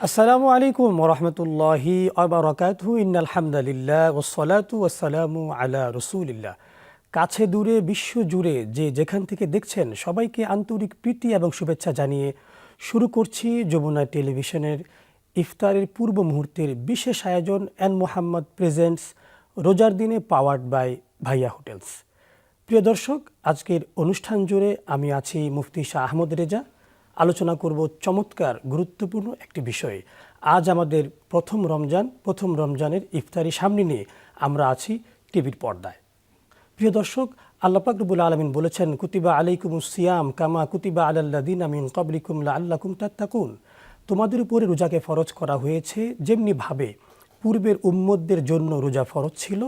আসসালামু আলাইকুম ওরহমতুল্লাহি আবরাকাতুহু ইন্নাল হামদুলিল্লাহ ওয়াসসালাতু ওয়াসসালামু আলা রাসূলিল্লাহ। কাছে দূরে বিশ্ব জুড়ে যে যেখান থেকে দেখছেন সবাইকে আন্তরিক প্রীতি এবং শুভেচ্ছা জানিয়ে শুরু করছি যমুনা টেলিভিশনের ইফতারের পূর্ব মুহূর্তের বিশেষ আয়োজন এন মোহাম্মদ প্রেজেন্টস রোজার দিনে পাওয়ার্ড বাই ভাইয়া হোটেলস। প্রিয় দর্শক, আজকের অনুষ্ঠান জুড়ে আমি আছি মুফতি শাহ আহমদ রেজা। আলোচনা করব চমৎকার গুরুত্বপূর্ণ একটি বিষয়ে। আজ আমাদের প্রথম রমজানের ইফতারি সামনে নিয়ে আমরা আছি টিভির পর্দায়। প্রিয় দর্শক, আল্লাহ পাক রব্বুল আলামিন বলেছেন, কুতিবা আলাইকুমুস সিয়াম কামা কুতিবা আলাল্লাযিনা মিন ক্বাবলিকুম লাআল্লাকুম তাত্তাকুন। তোমাদের উপরে রোজাকে ফরজ করা হয়েছে যেমনি ভাবে পূর্বের উম্মতদের জন্য রোজা ফরজ ছিল,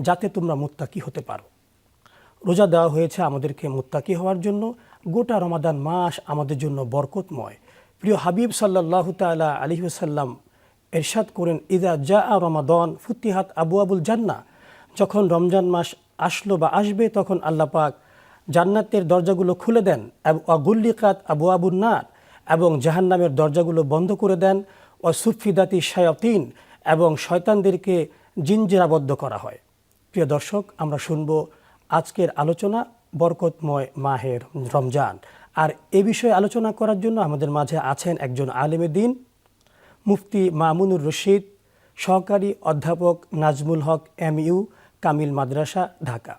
যাতে তোমরা মুত্তাকি হতে পারো। রোজা দেওয়া হয়েছে আমাদেরকে মুত্তাকি হওয়ার জন্য। গোটা রমাদান মাস আমাদের জন্য বরকতময়। প্রিয় হাবিব সাল্লাল্লাহু তাআলা আলাইহি ওয়াসাল্লাম ইরশাদ করেন, ইযা জাআ রমাদান ফুতিহাত আবওয়াবুল জান্নাহ। যখন রমজান মাস আসলো বা আসবে, তখন আল্লাহ পাক জান্নাতের দরজাগুলো খুলে দেন, ওয়াগুল্লিকাত আবওয়াবুন নার, এবং জাহান্নামের দরজাগুলো বন্ধ করে দেন, ওয়াসুফিদাতি শায়াতিন, এবং শয়তানদেরকে জিনজিরাবদ্ধ করা হয়। প্রিয় দর্শক, আমরা শুনব আজকের আলোচনা বরকতময় মাহের রমজান। আর এ বিষয়ে আলোচনা করার জন্য আমাদের মাঝে আছেন একজন আলেমে দ্বীন, মুফতি মামুনুর রশিদ, সহকারী অধ্যাপক নাজমুল হক, MU, কামিল মাদ্রাসা, ঢাকা।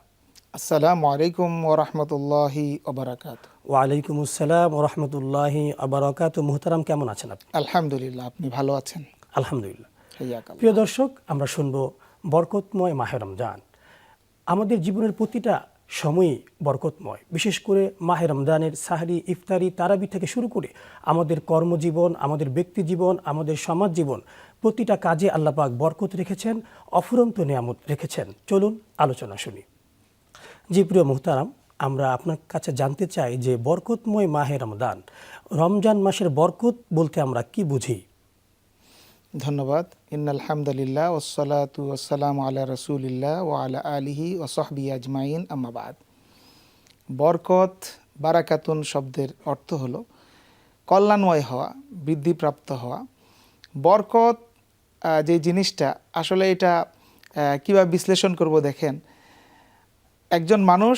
আসসালামু আলাইকুম ওরহমতুল্লাহি ওবারাকাতুহু। ওয়ালাইকুম আসসালাম ওরহমতুল্লাহি আবরাকাতুহু। মুহতারাম, কেমন আছেন আপনি? আলহামদুলিল্লাহ, আপনি ভালো আছেন? আলহামদুলিল্লাহ। হাইয়াকাল্লাহ। প্রিয় দর্শক, আমরা শুনব বরকতময় মাহে রমজান। আমাদের জীবনের প্রতিটা সময়ই বরকতময়। বিশেষ করে মাহে রমজানের সাহরি, ইফতারি, তারাবি থেকে শুরু করে আমাদের কর্মজীবন, আমাদের ব্যক্তি জীবন, আমাদের সমাজ জীবন, প্রতিটা কাজে আল্লাহ পাক বরকত রেখেছেন, অফুরন্ত নিয়ামত রেখেছেন। চলুন আলোচনা শুনি। জি প্রিয় মুহতারাম, আমরা আপনার কাছে জানতে চাই যে বরকতময় মাহে রমজান, রমজান মাসের বরকত বলতে আমরা কি বুঝি? ধন্যবাদ। ইন্নাল হামদুলিল্লাহ ওয়াসসালাতু ওয়াসসালামু আলা রাসূলিল্লাহ ওয়া আলা আলিহি ওয়া সাহবিহি আজমাইন, আম্মা বাদ। বরকত, বারাকাতুন শব্দের অর্থ হলো কল্যাণময় হওয়া, বৃদ্ধিপ্রাপ্ত হওয়া। বরকত যে জিনিসটা, আসলে এটা কীভাবে বিশ্লেষণ করব দেখেন। একজন মানুষ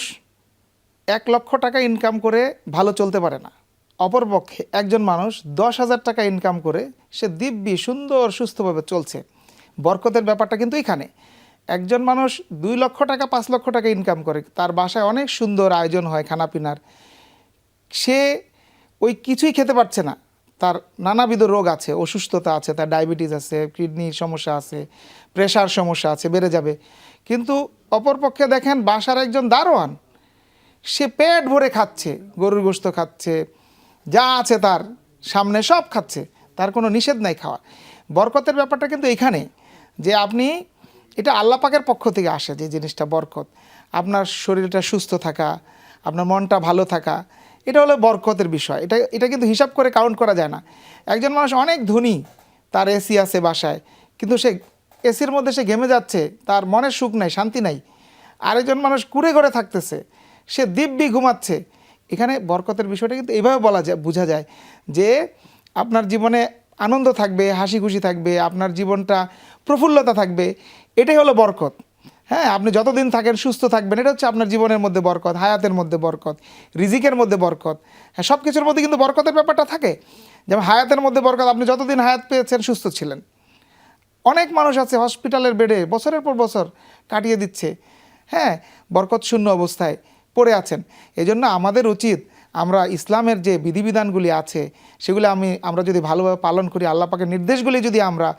1,00,000 টাকা ইনকাম করে ভালো চলতে পারে না। অপরপক্ষে একজন মানুষ 10,000 টাকা ইনকাম করে সে দিব্যি সুন্দর সুস্থভাবে চলছে। বরকতের ব্যাপারটা কিন্তু এখানে। একজন মানুষ 2,00,000 টাকা 5,00,000 টাকা ইনকাম করে, তার বাসায় অনেক সুন্দর আয়োজন হয় খানাপিনার, সে ওই কিছুই খেতে পারছে না, তার নানাবিধ রোগ আছে, অসুস্থতা আছে, তার ডায়াবেটিস আছে, কিডনির সমস্যা আছে, প্রেশার সমস্যা আছে, বেড়ে যাবে। কিন্তু অপরপক্ষে দেখেন বাসার একজন দারোয়ান, সে পেট ভরে খাচ্ছে, গরুর গোশত খাচ্ছে, যা আছে তার সামনে সব খাচ্ছে, তার কোনো নিষেধ নাই খাওয়া। বরকতের ব্যাপারটা কিন্তু এখানে যে আপনি, এটা আল্লাহ পাকের পক্ষ থেকে আসে যে জিনিসটা বরকত। আপনার শরীরটা সুস্থ থাকা, আপনার মনটা ভালো থাকা, এটা হলো বরকতের বিষয়। এটা কিন্তু হিসাব করে কাউন্ট করা যায় না। একজন মানুষ অনেক ধনী, তার এসি আছে বাসায়, কিন্তু সে এসির মধ্যে সে ঘেমে যাচ্ছে, তার মনের সুখ নাই, শান্তি নাই। আরেকজন মানুষ কুড়ে ঘরে থাকতেছে, সে দিব্যি ঘুমাচ্ছে। এখানে বরকতের বিষয়টা কিন্তু এইভাবে বলা যায়, বোঝা যায় যে আপনার জীবনে আনন্দ থাকবে, হাসি খুশি থাকবে, আপনার জীবনটা প্রফুল্লতা থাকবে, এটাই হলো বরকত। হ্যাঁ, আপনি যতদিন থাকেন সুস্থ থাকবেন, এটা হচ্ছে আপনার জীবনের মধ্যে বরকত, হায়াতের মধ্যে বরকত, রিজিকের মধ্যে বরকত। হ্যাঁ, সব কিছুর মধ্যে কিন্তু বরকতের ব্যাপারটা থাকে। যেমন হায়াতের মধ্যে বরকত, আপনি যতদিন হায়াত পেয়েছেন সুস্থ ছিলেন। অনেক মানুষ আছে হসপিটালের বেডে বছরের পর বছর কাটিয়ে দিচ্ছে, হ্যাঁ, বরকত শূন্য অবস্থায় পড়ে আছেন। এজন্য আমাদের উচিত, আমরা ইসলামের যে বিধিবিধানগুলি আছে সেগুলি আমরা যদি ভালোভাবে পালন করি, আল্লাহ পাকের নির্দেশগুলি যদি আমরা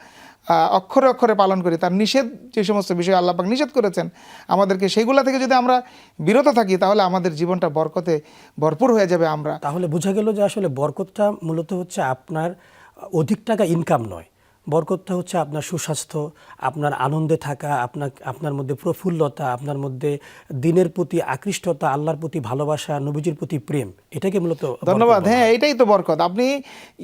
অক্ষরে অক্ষরে পালন করি, তার নিষেধ যে সমস্ত বিষয় আল্লাহ পাক নিষেধ করেছেন আমাদেরকে, সেইগুলা থেকে যদি আমরা বিরত থাকি, তাহলে আমাদের জীবনটা বরকতে ভরপুর হয়ে যাবে। আমরা তাহলে বোঝা গেল যে আসলে বরকতটা মূলত হচ্ছে আপনার অধিক টাকা ইনকাম নয়, বরকতটা হচ্ছে আপনার সুস্বাস্থ্য, আপনার আনন্দে থাকা, আপনার মধ্যে প্রফুল্লতা, আপনার মধ্যে দিনের প্রতি আকৃষ্টতা, আল্লাহর প্রতি ভালোবাসা, নবীজির প্রতি প্রেম, এটাকে মূলত। ধন্যবাদ। হ্যাঁ, এটাই তো বরকত। আপনি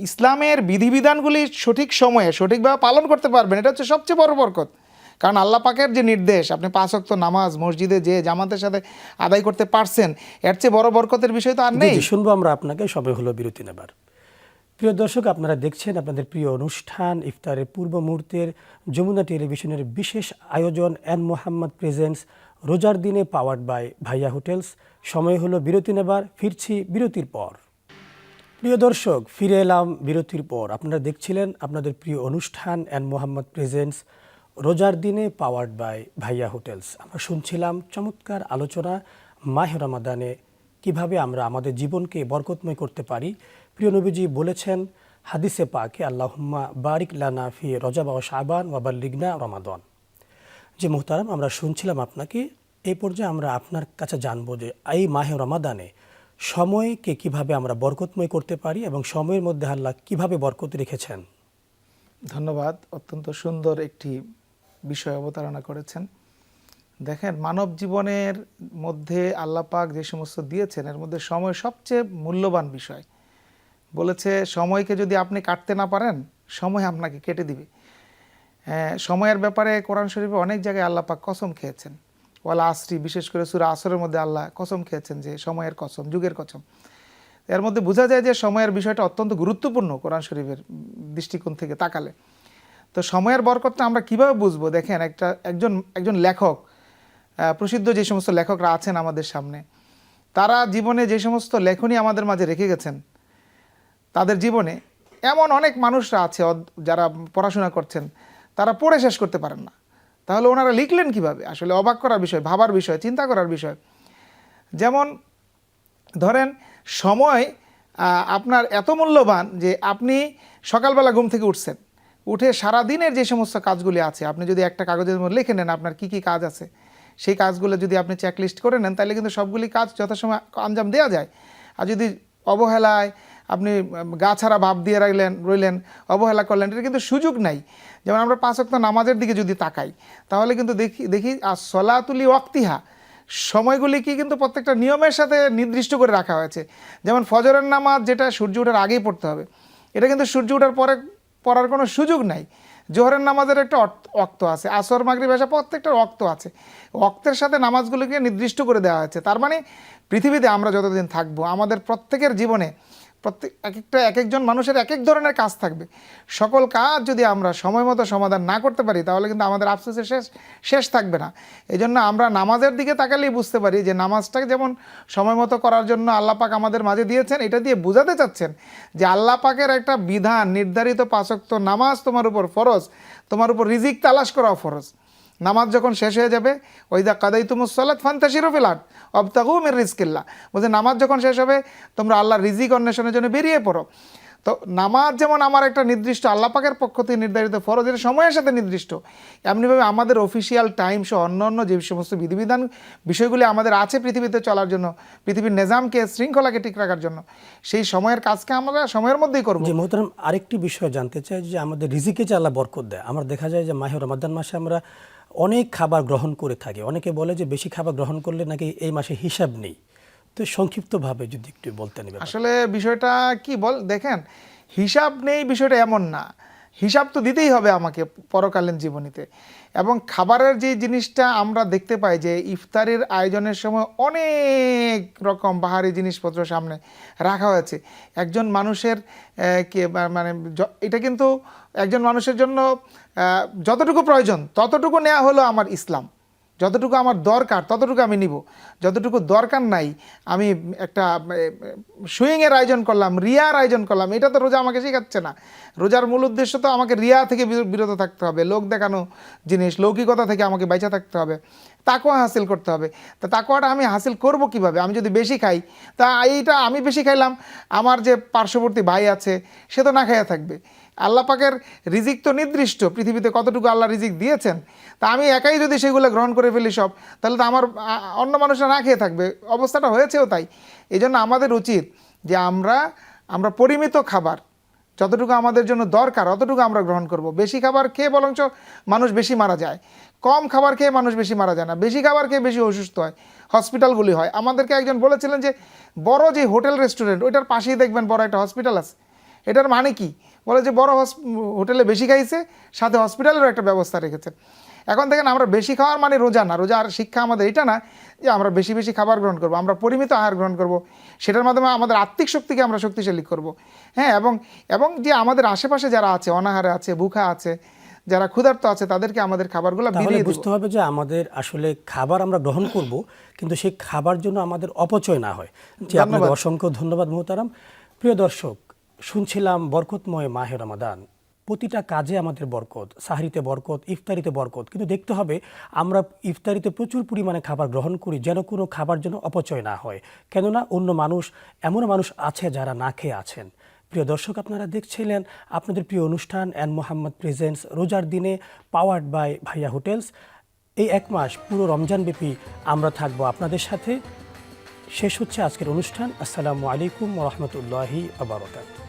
ইসলামের বিধিবিধানগুলি সঠিক সময়ে সঠিকভাবে পালন করতে পারবেন, এটা হচ্ছে সবচেয়ে বড় বরকত। কারণ আল্লাহ পাকের যে নির্দেশ, আপনি 5 ওয়াক্ত নামাজ মসজিদে যে জামাতের সাথে আদায় করতে পারছেন, এর চেয়ে বড় বরকতের বিষয় তো আর নেই। শুনবো আমরা আপনাকে, সবে হলো বিরতি নেবার। প্রিয় দর্শক, আপনারা দেখছেন আপনাদের প্রিয় অনুষ্ঠান ইফতারের পূর্ব মুহূর্তের যমুনা টেলিভিশনের বিশেষ আয়োজন এন মোহাম্মদ প্রেজেন্টস রোজার দিনে পাওয়ার্ড বাই ভাইয়া হোটেলস। সময় হলো বিরতি নেবার, ফিরছি বিরতির পর। প্রিয় দর্শক, ফিরে এলাম বিরতির পর। আপনারা দেখছিলেন আপনাদের প্রিয় অনুষ্ঠান এন মোহাম্মদ প্রেজেন্টস রোজার দিনে পাওয়ার্ড বাই ভাইয়া হোটেলস। আমরা শুনছিলাম চমৎকার আলোচনা মাহে রমাদানে কিভাবে আমরা আমাদের জীবনকে বরকতময় করতে পারি। প্রিয় নবীজি বলেছেন হাদিসে পাকে, আল্লাহুম্মা বারিক লানা ফি রজব ওয়া শাবান ওয়া বাল্লিগনা রমাদান। যে মোহতারাম, আমরা শুনছিলাম আপনাকে। এই পর্যায়ে আমরা আপনার কাছে জানবো যে এই মাহে রমাদানে সময়কে কিভাবে আমরা বরকতময় করতে পারি এবং সময়ের মধ্যে আল্লাহ কিভাবে বরকত রেখেছেন। ধন্যবাদ। অত্যন্ত সুন্দর একটি বিষয় অবতারণা করেছেন। দেখেন, মানব জীবনের মধ্যে আল্লাহ পাক যে সমস্ত দিয়েছেন এর মধ্যে সময় সবচেয়ে মূল্যবান বিষয়। বলেছে সময়কে যদি আপনি কাটতে না পারেন, সময় আপনাকে কেটে দিবে। সময়ের ব্যাপারে কোরআন শরীফে অনেক জায়গায় আল্লাহ পাক কসম খেয়েছেন। ওয়াল আসরি, বিশেষ করে সূরা আসরের মধ্যে আল্লাহ কসম খেয়েছেন যে সময়ের কসম, যুগের কসম। এর মধ্যে বোঝা যায় যে সময়ের বিষয়টা অত্যন্ত গুরুত্বপূর্ণ কোরআন শরীফের দৃষ্টিকোণ থেকে তাকালে। তো সময়ের বরকতটা আমরা কিভাবে বুঝবো? দেখেন, একজন লেখক, প্রসিদ্ধ যে সমস্ত লেখকরা আছেন আমাদের সামনে, তারা জীবনে যে সমস্ত লেখনী আমাদের মাঝে রেখে গেছেন, তাদের জীবনে এমন অনেক মানুষরা আছে যারা পড়াশোনা করছেন, তারা পড়ে শেষ করতে পারেন না। তাহলে ওনারা লিখলেন কিভাবে? আসলে অবাক করার বিষয়, ভাবার বিষয়, চিন্তা করার বিষয়। যেমন ধরেন, সময় আপনার এত মূল্যবান যে আপনি সকালবেলা ঘুম থেকে উঠছেন, উঠে সারা দিনের যে সমস্ত কাজগুলি আছে আপনি যদি একটা কাগজের মধ্যে লিখে নেন আপনার কি কি কাজ আছে, সেই কাজগুলো যদি আপনি চেকলিস্ট করে নেন, তাহলে কিন্তু সবগুলি কাজ যথাসময় আঞ্জাম দেওয়া যায়। আর যদি অবহেলায় আপনি গা ছাড়া ভাব দিয়ে রইলেন, অবহেলা করলেন, এটা কিন্তু সুযোগ নাই। যেমন আমরা 5 ওয়াক্ত নামাজের দিকে যদি তাকাই, তাহলে কিন্তু দেখি আর সলাতুলি ওয়াক্তিহা, সময়গুলিকে কিন্তু প্রত্যেকটা নিয়মের সাথে নির্দিষ্ট করে রাখা হয়েছে। যেমন ফজরের নামাজ, যেটা সূর্য ওঠার আগেই পড়তে হবে, এটা কিন্তু সূর্য ওঠার পরে পড়ার কোনো সুযোগ নাই। জোহরের নামাজের একটা ওয়াক্ত আছে, আসর মাগরিব এশা প্রত্যেকটা ওয়াক্ত আছে। ওয়াক্তের সাথে নামাজগুলিকে নির্দিষ্ট করে দেওয়া হয়েছে। তার মানে পৃথিবীতে আমরা যতদিন থাকবো, আমাদের প্রত্যেকের জীবনে এক একজন মানুষের এক এক ধরনের কাজ থাকবে। সকল কাজ যদি আমরা সময় মতো সমাধান না করতে পারি, তাহলে কিন্তু আমাদের আফসোসের শেষ থাকবে না। এই জন্য আমরা নামাজের দিকে তাকালেই বুঝতে পারি যে নামাজটাকে যেমন সময় মতো করার জন্য আল্লাহ পাক আমাদের মাঝে দিয়েছেন, এটা দিয়ে বোঝাতে চাচ্ছেন যে আল্লাহ পাকের একটা বিধান নির্ধারিত 5 ওয়াক্ত নামাজ তোমার উপর ফরজ, তোমার উপর রিজিক তালাশ করাও ফরজ। নামাজ যখন শেষ হয়ে যাবে, ওইদা কাদাইতুমুস সালাত ফান্তাশিরু ফিল আরদ ওয়াবতাগু মির রিজকিল্লাহ, বলছে নামাজ যখন শেষ হবে তোমরা আল্লাহর রিজিক অন্বেষণের জন্য বেরিয়ে পড়ো। তো নামাজ যেমন আমার একটা নির্দিষ্ট আল্লাহ পাকের পক্ষ থেকে নির্ধারিত ফরজ, এটা সময়ের সাথে নির্দিষ্ট, এমনিভাবে আমাদের অফিসিয়াল টাইম সহ অন্য যে সমস্ত বিধিবিধান বিষয়গুলি আমাদের আছে পৃথিবীতে চলার জন্য, পৃথিবীর নিজামকে শৃঙ্খলাকে ঠিক রাখার জন্য, সেই সময়ের কাজকে আমরা সময়ের মধ্যেই করব। যে মোহতারাম, আরেকটি বিষয় জানতে চাই যে আমাদের রিজিকে যে আল্লাহ বরকত দেয়, আমরা দেখা যায় যে মাহে রমাদান মাসে আমরা অনেক খাবার গ্রহণ করে থাকি। অনেকে বলে যে বেশি খাবার গ্রহণ করলে নাকি এই মাসে হিসাব নেই। তো সংক্ষিপ্তভাবে যদি একটু বলতেন। আসলে বিষয়টা কি দেখেন, হিসাব নেই বিষয়টা এমন না, হিসাব তো দিতেই হবে আমাকে পরকালীন জীবনীতে। এবং খাবারের যে জিনিসটা আমরা দেখতে পাই যে ইফতারের আয়োজনের সময় অনেক রকম বাহারি জিনিসপত্র সামনে রাখা হয়েছে। একজন মানুষের মানে এটা কিন্তু একজন মানুষের জন্য যতটুকু প্রয়োজন ততটুকু নেওয়া হলো আমার ইসলাম। যতটুকু আমার দরকার ততটুকু আমি নিব, যতটুকু দরকার নাই আমি একটা সুইংয়ের আয়োজন করলাম, রিয়ার আয়োজন করলাম, এটা তো রোজা আমাকে শেখাচ্ছে না। রোজার মূল উদ্দেশ্য তো আমাকে রিয়া থেকে বিরত থাকতে হবে, লোক দেখানো জিনিস, লৌকিকতা থেকে আমাকে বেঁচে থাকতে হবে, তাকওয়া হাসিল করতে হবে। তা তাকওয়াটা আমি হাসিল করব কিভাবে? আমি যদি বেশি খাই, তা এইটা আমি বেশি খাইলাম, আমার যে পার্শ্ববর্তী ভাই আছে সে তো না খাইয়া থাকবে। আল্লাহ পাকের রিজিক তো নির্দিষ্ট, পৃথিবীতে কতটুকু আল্লাহ রিজিক দিয়েছেন, তা আমি একাই যদি সেগুলো গ্রহণ করে ফেলি সব, তাহলে তো আমার অন্য মানুষরা না খেয়ে থাকবে। অবস্থাটা হয়েছেও তাই। এই জন্য আমাদের উচিত যে আমরা পরিমিত খাবার, যতটুকু আমাদের জন্য দরকার অতটুকু আমরা গ্রহণ করব। বেশি খাবার খেয়ে বরঞ্চ মানুষ বেশি মারা যায়, কম খাবার খেয়ে মানুষ বেশি মারা যায় না। বেশি খাবার খেয়ে বেশি অসুস্থ হয়, হসপিটালগুলি হয়। আমাদেরকে একজন বলেছিলেন যে বড় যে হোটেল রেস্টুরেন্ট ওইটার পাশেই দেখবেন বড় একটা হসপিটাল আছে। এটার মানে কি? বলে যে বড় হোটেলে বেশি খাইছে, সাথে হসপিটালেরও একটা ব্যবস্থা রেখেছেন। এখন দেখেন আমরা বেশি খাওয়ার মানে রোজা না, রোজার শিক্ষা আমাদের এটা না যে আমরা বেশি বেশি খাবার গ্রহণ করব, আমরা পরিমিত আহার গ্রহণ করব, সেটার মাধ্যমে আমাদের আত্মিক শক্তিকে আমরা শক্তিশালী করব। হ্যাঁ, এবং যে আমাদের আশেপাশে যারা আছে, অনাহারে আছে, ভুখা আছে, যারা ক্ষুধার্ত আছে, তাদেরকে আমাদের খাবারগুলো তাহলে বিলিয়ে দেব। বুঝতে হবে যে আমাদের আসলে খাবার আমরা গ্রহণ করব, কিন্তু সেই খাবার জন্য আমাদের অপচয় না হয়। জি, আপনাকে অসংখ্য ধন্যবাদ মোহতারাম। প্রিয় দর্শক, শুনছিলাম বরকতময় মাহে রমাদান, প্রতিটা কাজে আমাদের বরকত, সাহরিতে বরকত, ইফতারিতে বরকত, কিন্তু দেখতে হবে আমরা ইফতারিতে প্রচুর পরিমাণে খাবার গ্রহণ করি যেন কোনো খাবার যেন অপচয় না হয়, কেননা অন্য মানুষ, এমন মানুষ আছে যারা না খেয়ে আছেন। প্রিয় দর্শক, আপনারা দেখছিলেন আপনাদের প্রিয় অনুষ্ঠান এন মোহাম্মদ প্রেজেন্টস রোজার দিনে, পাওয়ার্ড বাই ভাইয়া হোটেলস। এই এক মাস পুরো রমজানব্যাপী আমরা থাকবো আপনাদের সাথে। শেষ হচ্ছে আজকের অনুষ্ঠান। আসসালামু আলাইকুম ওয়া রাহমাতুল্লাহি ওয়া বারাকাতুহু।